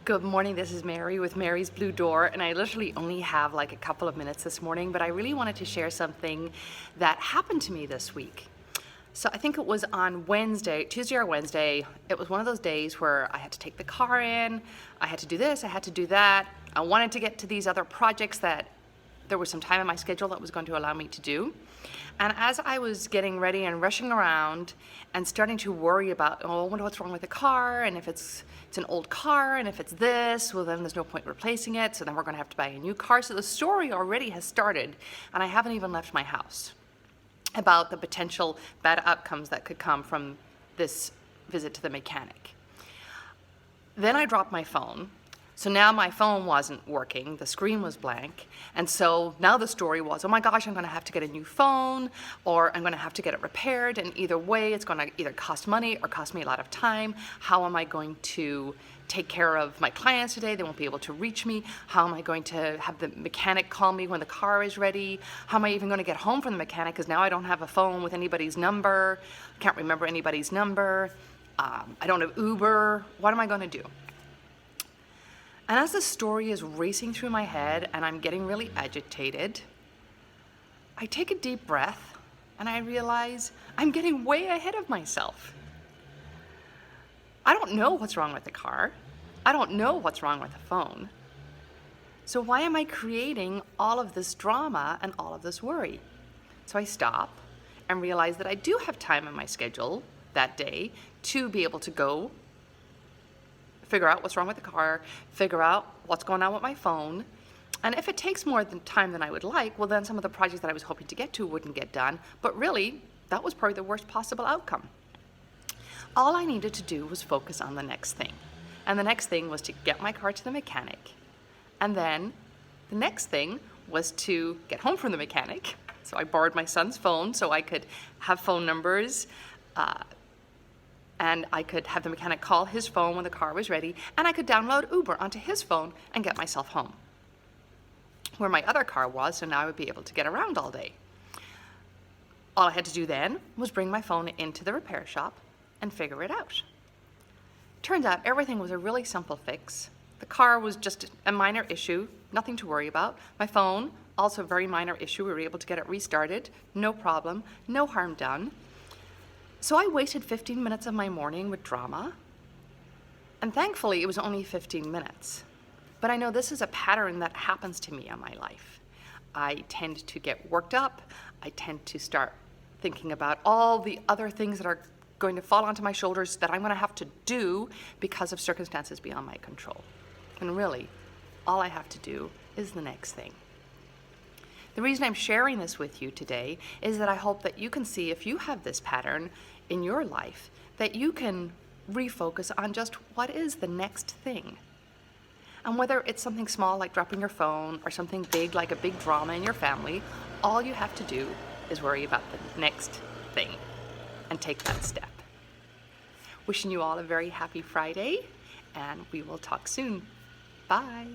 Good morning, this is Mary with Mary's Blue Door, and I literally only have like a couple of minutes this morning, but I really wanted to share something that happened to me this week. So I think it was on Tuesday or Wednesday. It was one of those days where I had to take the car in, I had to do this, I had to do that. I wanted to get to these other projects that there was some time in my schedule that was going to allow me to do. And as I was getting ready and rushing around and starting to worry about, oh, I wonder what's wrong with the car, and if it's an old car, and if it's this, well then there's no point replacing it, so then we're gonna have to buy a new car. So the story already has started, and I haven't even left my house, about the potential bad outcomes that could come from this visit to the mechanic. Then I dropped my phone. So now my phone wasn't working, the screen was blank, and so now the story was, oh my gosh, I'm gonna have to get a new phone, or I'm gonna have to get it repaired, and either way it's gonna either cost money or cost me a lot of time. How am I going to take care of my clients today? They won't be able to reach me. How am I going to have the mechanic call me when the car is ready? How am I even gonna get home from the mechanic, because now I don't have a phone with anybody's number, can't remember anybody's number, I don't have Uber, what am I gonna do? And as the story is racing through my head and I'm getting really agitated, I take a deep breath and I realize I'm getting way ahead of myself. I don't know what's wrong with the car. I don't know what's wrong with the phone. So why am I creating all of this drama and all of this worry? So I stop and realize that I do have time in my schedule that day to be able to go figure out what's wrong with the car, figure out what's going on with my phone. And if it takes more time than I would like, well then some of the projects that I was hoping to get to wouldn't get done. But really, that was probably the worst possible outcome. All I needed to do was focus on the next thing. And the next thing was to get my car to the mechanic. And then the next thing was to get home from the mechanic. So I borrowed my son's phone so I could have phone numbers, and I could have the mechanic call his phone when the car was ready, and I could download Uber onto his phone and get myself home, where my other car was, so now I would be able to get around all day. All I had to do then was bring my phone into the repair shop and figure it out. Turns out everything was a really simple fix. The car was just a minor issue, nothing to worry about. My phone, also a very minor issue. We were able to get it restarted, no problem, no harm done. So I wasted 15 minutes of my morning with drama, and thankfully it was only 15 minutes. But I know this is a pattern that happens to me in my life. I tend to get worked up, I tend to start thinking about all the other things that are going to fall onto my shoulders that I'm gonna have to do because of circumstances beyond my control. And really, all I have to do is the next thing. The reason I'm sharing this with you today is that I hope that you can see, if you have this pattern in your life, that you can refocus on just what is the next thing. And whether it's something small like dropping your phone or something big like a big drama in your family, all you have to do is worry about the next thing and take that step. Wishing you all a very happy Friday, and we will talk soon. Bye.